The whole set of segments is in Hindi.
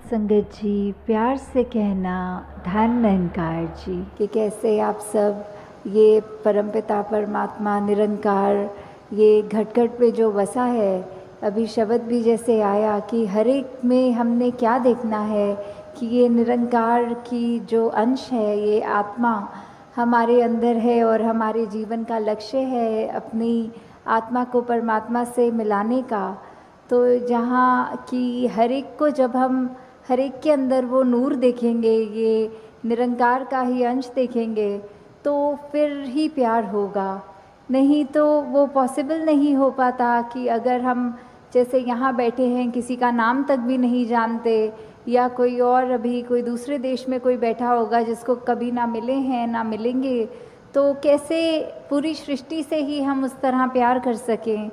संगत जी, प्यार से कहना धन निरंकार जी कि कैसे आप सब ये परमपिता परमात्मा निरंकार ये घट घट पे जो बसा है। अभी शब्द भी जैसे आया कि हर एक में हमने क्या देखना है कि ये निरंकार की जो अंश है, ये आत्मा हमारे अंदर है और हमारे जीवन का लक्ष्य है अपनी आत्मा को परमात्मा से मिलाने का। तो जहाँ कि हर एक को जब हम हर एक के अंदर वो नूर देखेंगे, ये निरंकार का ही अंश देखेंगे, तो फिर ही प्यार होगा। नहीं तो वो पॉसिबल नहीं हो पाता कि अगर हम जैसे यहाँ बैठे हैं, किसी का नाम तक भी नहीं जानते, या कोई और अभी कोई दूसरे देश में कोई बैठा होगा जिसको कभी ना मिले हैं ना मिलेंगे, तो कैसे पूरी सृष्टि से ही हम उस तरह प्यार कर सकें।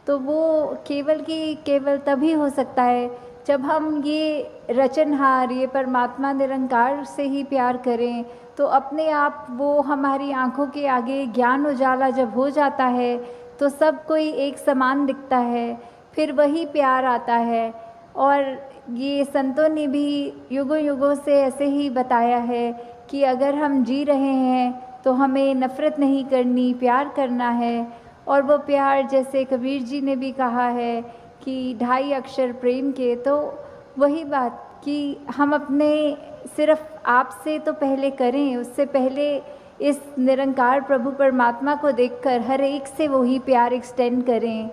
तो वो केवल तभी हो सकता है जब हम ये रचनहार, ये परमात्मा निरंकार से ही प्यार करें। तो अपने आप वो हमारी आँखों के आगे ज्ञान उजाला जब हो जाता है तो सब कोई एक समान दिखता है, फिर वही प्यार आता है। और ये संतों ने भी युगों युगों से ऐसे ही बताया है कि अगर हम जी रहे हैं तो हमें नफ़रत नहीं करनी, प्यार करना है। और वो प्यार जैसे कबीर जी ने भी कहा है कि 2.5 अक्षर प्रेम के, तो वही बात कि हम अपने सिर्फ आप से तो पहले करें, उससे पहले इस निरंकार प्रभु परमात्मा को देखकर हर एक से वही प्यार एक्सटेंड करें,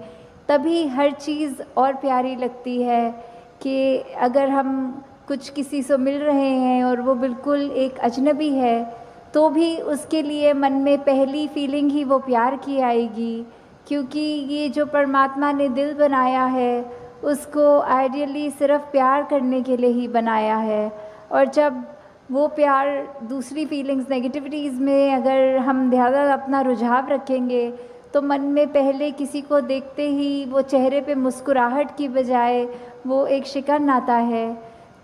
तभी हर चीज़ और प्यारी लगती है। कि अगर हम कुछ किसी से मिल रहे हैं और वो बिल्कुल एक अजनबी है, तो भी उसके लिए मन में पहली फीलिंग ही वो प्यार की आएगी, क्योंकि ये जो परमात्मा ने दिल बनाया है उसको आइडियली सिर्फ प्यार करने के लिए ही बनाया है। और जब वो प्यार दूसरी फीलिंग्स, नेगेटिविटीज़ में अगर हम ज़्यादा अपना रुझाव रखेंगे तो मन में पहले किसी को देखते ही वो चेहरे पे मुस्कुराहट की बजाय वो एक शिकन आता है।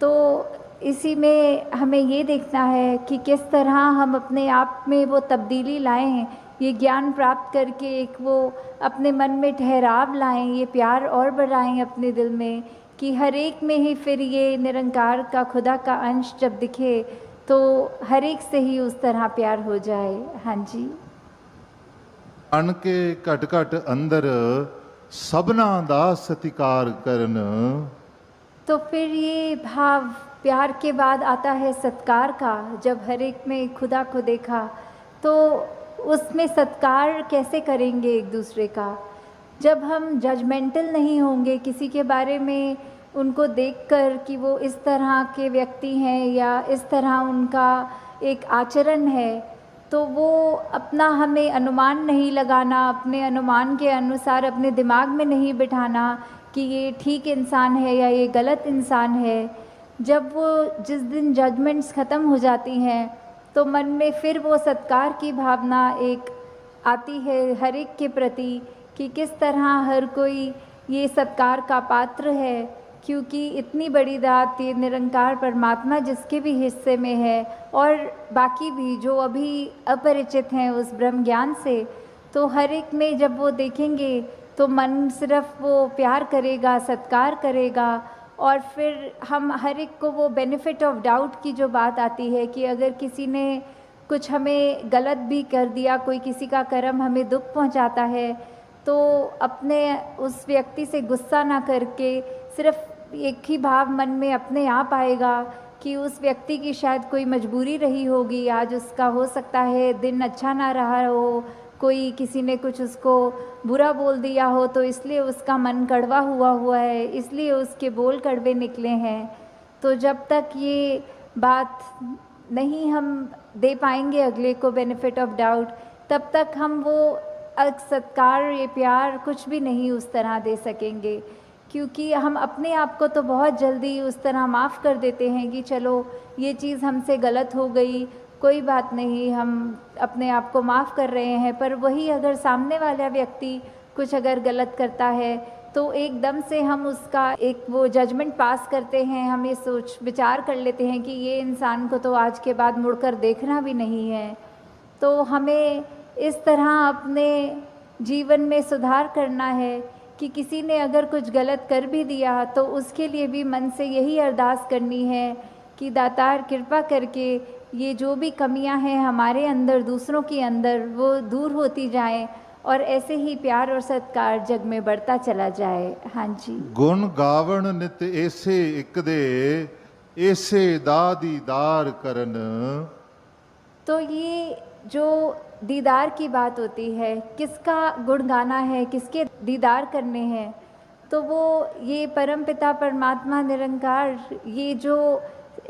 तो इसी में हमें ये देखना है कि किस तरह हम अपने आप में वो तब्दीली लाएं, ये ज्ञान प्राप्त करके एक वो अपने मन में ठहराव लाएं, ये प्यार और बढ़ाएं अपने दिल में, कि हर एक में ही फिर ये निरंकार का खुदा का अंश जब दिखे तो हर एक से ही उस तरह प्यार हो जाए। हाँ जी। अण के घट घट अंदर सबना दा सत्कार करन। तो फिर ये भाव प्यार के बाद आता है सत्कार का। जब हर एक में खुदा को देखा तो उसमें सत्कार कैसे करेंगे एक दूसरे का, जब हम जजमेंटल नहीं होंगे किसी के बारे में, उनको देखकर कि वो इस तरह के व्यक्ति हैं या इस तरह उनका एक आचरण है, तो वो अपना हमें अनुमान नहीं लगाना, अपने अनुमान के अनुसार अपने दिमाग में नहीं बिठाना कि ये ठीक इंसान है या ये गलत इंसान है। जब वो जिस दिन जजमेंट्स ख़त्म हो जाती हैं तो मन में फिर वो सत्कार की भावना एक आती है हर एक के प्रति, कि किस तरह हर कोई ये सत्कार का पात्र है, क्योंकि इतनी बड़ी दात ये निरंकार परमात्मा जिसके भी हिस्से में है और बाकी भी जो अभी अपरिचित हैं उस ब्रह्म ज्ञान से, तो हर एक में जब वो देखेंगे तो मन सिर्फ वो प्यार करेगा, सत्कार करेगा। और फिर हम हर एक को वो बेनिफिट ऑफ डाउट की जो बात आती है कि अगर किसी ने कुछ हमें गलत भी कर दिया, कोई किसी का कर्म हमें दुख पहुंचाता है, तो अपने उस व्यक्ति से गुस्सा ना करके सिर्फ एक ही भाव मन में अपने आप आएगा कि उस व्यक्ति की शायद कोई मजबूरी रही होगी, आज उसका हो सकता है दिन अच्छा ना रहा हो, कोई किसी ने कुछ उसको बुरा बोल दिया हो तो इसलिए उसका मन कड़वा हुआ है, इसलिए उसके बोल कड़वे निकले हैं। तो जब तक ये बात नहीं हम दे पाएंगे अगले को बेनिफिट ऑफ डाउट, तब तक हम वो सत्कार, ये प्यार कुछ भी नहीं उस तरह दे सकेंगे, क्योंकि हम अपने आप को तो बहुत जल्दी उस तरह माफ़ कर देते हैं कि चलो ये चीज़ हमसे गलत हो गई, कोई बात नहीं, हम अपने आप को माफ़ कर रहे हैं। पर वही अगर सामने वाला व्यक्ति कुछ अगर गलत करता है तो एकदम से हम उसका एक वो जजमेंट पास करते हैं, हम ये सोच विचार कर लेते हैं कि ये इंसान को तो आज के बाद मुड़कर देखना भी नहीं है। तो हमें इस तरह अपने जीवन में सुधार करना है कि किसी ने अगर कुछ गलत कर भी दिया तो उसके लिए भी मन से यही अरदास करनी है कि दातार कृपा करके ये जो भी कमियां हैं हमारे अंदर, दूसरों के अंदर, वो दूर होती जाएं और ऐसे ही प्यार और सत्कार जग में बढ़ता चला जाए। हाँ जी। गुण गावण नित ऐसे एक दे, ऐसे दा दीदार करन। तो ये जो दीदार की बात होती है, किसका गुण गाना है, किसके दीदार करने हैं, तो वो ये परमपिता परमात्मा निरंकार, ये जो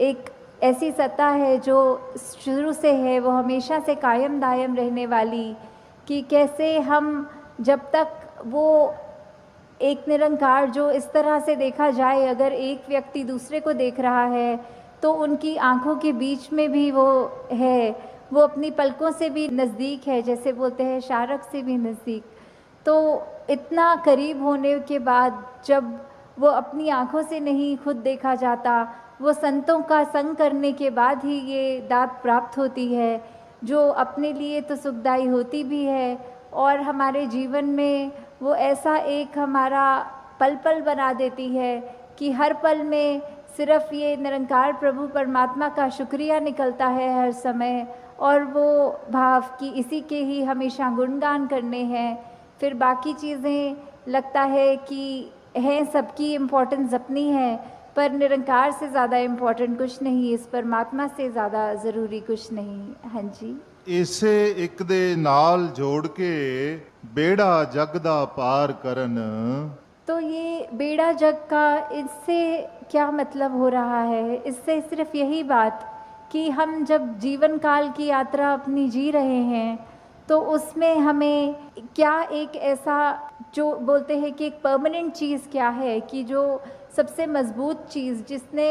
एक ऐसी सत्ता है जो शुरू से है, वो हमेशा से कायम दायम रहने वाली, कि कैसे हम जब तक वो एक निरंकार जो इस तरह से देखा जाए, अगर एक व्यक्ति दूसरे को देख रहा है तो उनकी आंखों के बीच में भी वो है, वो अपनी पलकों से भी नज़दीक है, जैसे बोलते हैं शारक से भी नज़दीक। तो इतना करीब होने के बाद जब वो अपनी आंखों से नहीं खुद देखा जाता, वो संतों का संग करने के बाद ही ये दात प्राप्त होती है, जो अपने लिए तो सुखदायी होती भी है और हमारे जीवन में वो ऐसा एक हमारा पल पल बना देती है कि हर पल में सिर्फ ये निरंकार प्रभु परमात्मा का शुक्रिया निकलता है हर समय, और वो भाव कि इसी के ही हमेशा गुणगान करने हैं। फिर बाकी चीज़ें लगता है कि हैं, सबकी इम्पोर्टेंस अपनी है, पर निरंकार से ज़्यादा इम्पोर्टेंट कुछ नहीं, इस परमात्मा से ज़्यादा ज़रूरी कुछ नहीं। हाँ जी। ਇਸੇ ਇੱਕ ਦੇ ਨਾਲ जोड़ के बेड़ा जग दा पार करन। तो ये बेड़ा जग का, इससे क्या मतलब हो रहा है? इससे सिर्फ यही बात कि हम जब जीवन काल की यात्रा अपनी जी रहे हैं तो उसमें हमें क्या एक ऐसा जो बोलते हैं कि एक परमानेंट चीज़ क्या है, कि जो सबसे मजबूत चीज़ जिसने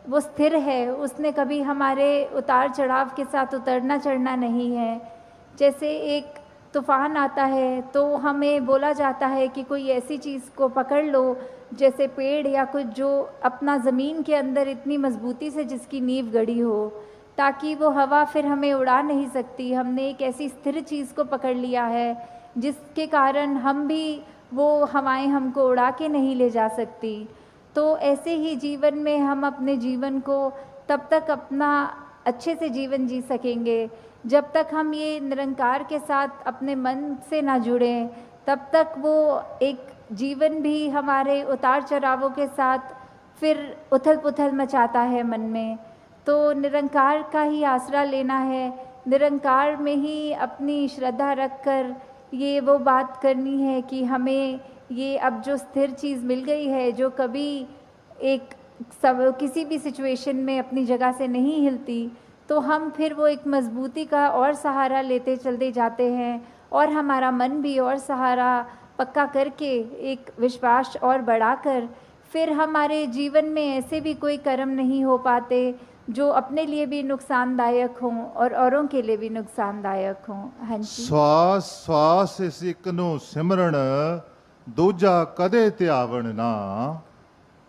वो स्थिर है, उसने कभी हमारे उतार चढ़ाव के साथ उतरना चढ़ना नहीं है। जैसे एक तूफ़ान आता है तो हमें बोला जाता है कि कोई ऐसी चीज़ को पकड़ लो, जैसे पेड़ या कुछ जो अपना ज़मीन के अंदर इतनी मजबूती से जिसकी नींव गड़ी हो, ताकि वो हवा फिर हमें उड़ा नहीं सकती। हमने एक ऐसी स्थिर चीज़ को पकड़ लिया है जिसके कारण हम भी, वो हवाएं हमको उड़ा के नहीं ले जा सकती। तो ऐसे ही जीवन में हम अपने जीवन को तब तक अपना अच्छे से जीवन जी सकेंगे जब तक हम ये निरंकार के साथ अपने मन से ना जुड़ें, तब तक वो एक जीवन भी हमारे उतार चढ़ावों के साथ फिर उथल पुथल मचाता है मन में। तो निरंकार का ही आसरा लेना है, निरंकार में ही अपनी श्रद्धा रखकर ये वो बात करनी है कि हमें ये अब जो स्थिर चीज़ मिल गई है, जो कभी एक सब किसी भी सिचुएशन में अपनी जगह से नहीं हिलती, तो हम फिर वो एक मजबूती का और सहारा लेते चलते जाते हैं और हमारा मन भी और सहारा पक्का करके एक विश्वास और बढ़ाकर फिर हमारे जीवन में ऐसे भी कोई कर्म नहीं हो पाते जो अपने लिए भी नुकसानदायक हों और औरों के लिए भी नुकसानदायक हों। हाँ जी। श्वास श्वास इस एक नु सिमरण, दूजा कदे त्यावण ना।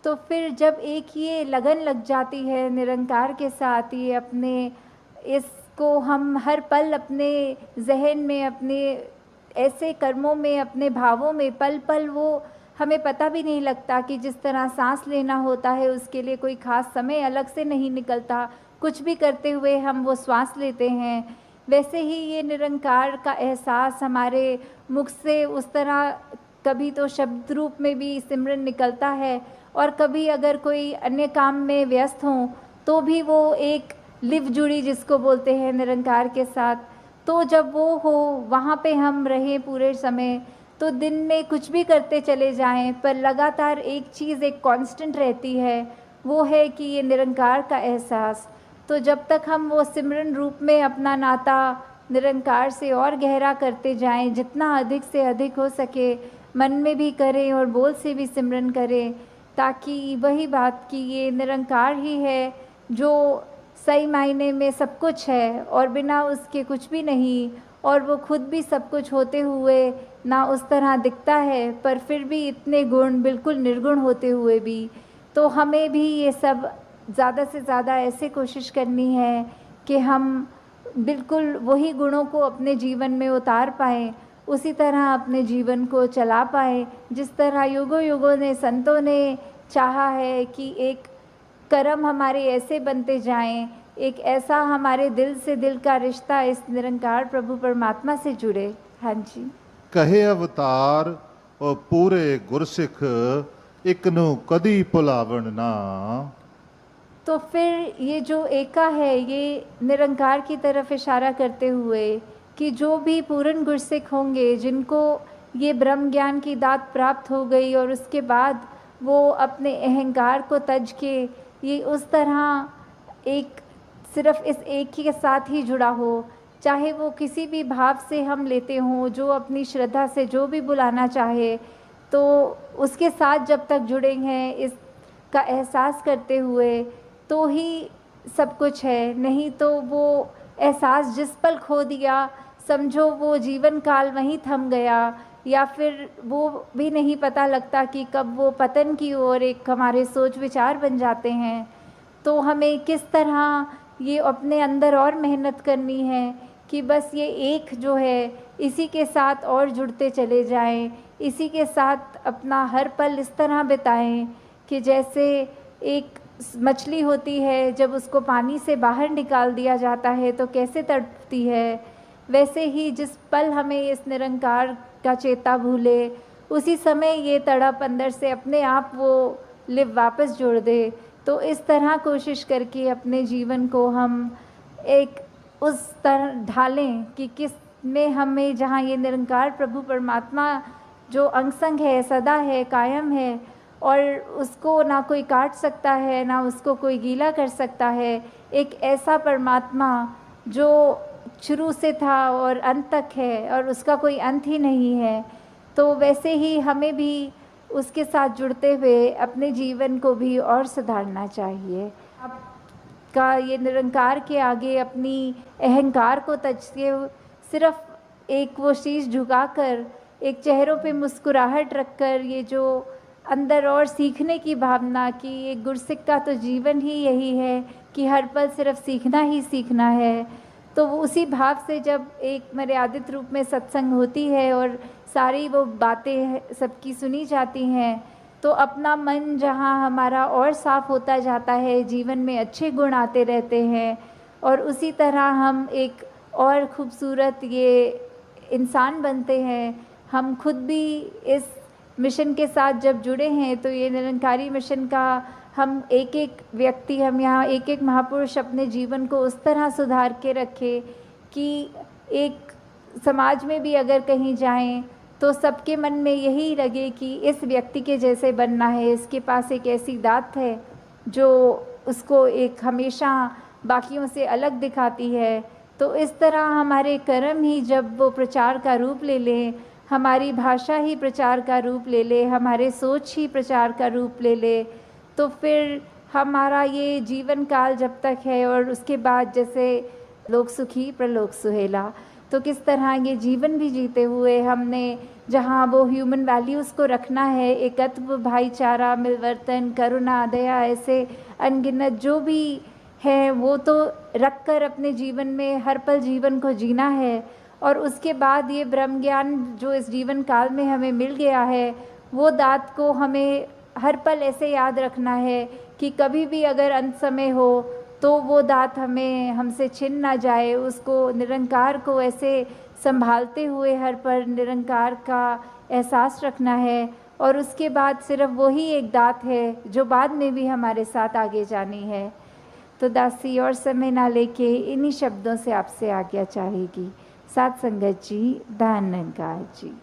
तो फिर जब एक ये लगन लग जाती है निरंकार के साथ, ये अपने इसको हम हर पल अपने जहन में, अपने ऐसे कर्मों में, अपने भावों में पल पल, वो हमें पता भी नहीं लगता कि जिस तरह सांस लेना होता है उसके लिए कोई ख़ास समय अलग से नहीं निकलता, कुछ भी करते हुए हम वो श्वास लेते हैं, वैसे ही ये निरंकार का एहसास हमारे मुख से उस तरह कभी तो शब्द रूप में भी सिमरन निकलता है और कभी अगर कोई अन्य काम में व्यस्त हों तो भी वो एक लिव जुड़ी जिसको बोलते हैं निरंकार के साथ। तो जब वो हो वहाँ पे हम रहें पूरे समय, तो दिन में कुछ भी करते चले जाएं पर लगातार एक चीज़ एक कांस्टेंट रहती है, वो है कि ये निरंकार का एहसास। तो जब तक हम वो सिमरन रूप में अपना नाता निरंकार से और गहरा करते जाएं, जितना अधिक से अधिक हो सके मन में भी करें और बोल से भी सिमरन करें, ताकि वही बात कि ये निरंकार ही है जो सही मायने में सब कुछ है और बिना उसके कुछ भी नहीं, और वो खुद भी सब कुछ होते हुए ना उस तरह दिखता है, पर फिर भी इतने गुण बिल्कुल निर्गुण होते हुए भी। तो हमें भी ये सब ज़्यादा से ज़्यादा ऐसे कोशिश करनी है कि हम बिल्कुल वही गुणों को अपने जीवन में उतार पाएँ उसी तरह अपने जीवन को चला पाएँ, जिस तरह युगों युगों ने संतों ने चाहा है कि एक कर्म हमारे ऐसे बनते जाएं, एक ऐसा हमारे दिल से दिल का रिश्ता इस निरंकार प्रभु परमात्मा से जुड़े। हाँ जी। कहे अवतार और पूरे गुरसिख एक नु कदी भुलावन ना। तो फिर ये जो एका है, ये निरंकार की तरफ इशारा करते हुए कि जो भी पूर्ण गुरसिख होंगे, जिनको ये ब्रह्म ज्ञान की दात प्राप्त हो गई और उसके बाद वो अपने अहंकार को तज के ये उस तरह एक सिर्फ इस एक के साथ ही जुड़ा हो, चाहे वो किसी भी भाव से हम लेते हों, जो अपनी श्रद्धा से जो भी बुलाना चाहे, तो उसके साथ जब तक जुड़े हैं इसका एहसास करते हुए तो ही सब कुछ है। नहीं तो वो एहसास जिस पल खो दिया, समझो वो जीवन काल वहीं थम गया, या फिर वो भी नहीं पता लगता कि कब वो पतन की ओर एक हमारे सोच विचार बन जाते हैं। तो हमें किस तरह ये अपने अंदर और मेहनत करनी है कि बस ये एक जो है इसी के साथ और जुड़ते चले जाएं, इसी के साथ अपना हर पल इस तरह बिताएं कि जैसे एक मछली होती है, जब उसको पानी से बाहर निकाल दिया जाता है तो कैसे तड़पती है, वैसे ही जिस पल हमें इस निरंकार का चेता भूले, उसी समय ये तड़प अंदर से अपने आप वो लिव वापस जोड़ दे। तो इस तरह कोशिश करके अपने जीवन को हम एक उस तरह ढालें कि किस में हमें, जहाँ ये निरंकार प्रभु परमात्मा जो अंग संग है, सदा है, कायम है, और उसको ना कोई काट सकता है, ना उसको कोई गीला कर सकता है। एक ऐसा परमात्मा जो शुरू से था और अंत तक है और उसका कोई अंत ही नहीं है। तो वैसे ही हमें भी उसके साथ जुड़ते हुए अपने जीवन को भी और सुधारना चाहिए। आपका ये निरंकार के आगे अपनी अहंकार को तज के सिर्फ एक वो शीश झुकाकर, एक चेहरों पे मुस्कुराहट रखकर, ये जो अंदर और सीखने की भावना कि एक गुरसिख का तो जीवन ही यही है कि हर पल सिर्फ सीखना ही सीखना है, तो वो उसी भाव से जब एक मर्यादित रूप में सत्संग होती है और सारी वो बातें सबकी सुनी जाती हैं, तो अपना मन जहाँ हमारा और साफ होता जाता है, जीवन में अच्छे गुण आते रहते हैं, और उसी तरह हम एक और खूबसूरत ये इंसान बनते हैं। हम खुद भी इस मिशन के साथ जब जुड़े हैं, तो ये निरंकारी मिशन का हम एक एक व्यक्ति, हम यहाँ एक एक महापुरुष अपने जीवन को उस तरह सुधार के रखें कि एक समाज में भी अगर कहीं जाएं तो सबके मन में यही लगे कि इस व्यक्ति के जैसे बनना है, इसके पास एक ऐसी दात है जो उसको एक हमेशा बाकियों से अलग दिखाती है। तो इस तरह हमारे कर्म ही जब वो प्रचार का रूप ले लें, हमारी भाषा ही प्रचार का रूप ले ले, हमारे सोच ही प्रचार का रूप ले ले, तो फिर हमारा ये जीवन काल जब तक है और उसके बाद जैसे लोक सुखी प्रलोक सुहेला, तो किस तरह ये जीवन भी जीते हुए हमने जहाँ वो ह्यूमन वैल्यूज़ को रखना है, एकत्व, भाईचारा, मिलवर्तन, करुणा, दया, ऐसे अनगिनत जो भी है वो तो रख कर अपने जीवन में हर पल जीवन को जीना है। और उसके बाद ये ब्रह्म ज्ञान जो इस जीवन काल में हमें मिल गया है, वो दात को हमें हर पल ऐसे याद रखना है कि कभी भी अगर अंत समय हो तो वो दात हमें हमसे छिन ना जाए। उसको निरंकार को ऐसे संभालते हुए हर पल निरंकार का एहसास रखना है, और उसके बाद सिर्फ वही एक दात है जो बाद में भी हमारे साथ आगे जानी है। तो दासी और समय ना लेके इन्हीं शब्दों से आपसे आज्ञा चाहेगी। साथ संगत जी, धन निरंकार जी।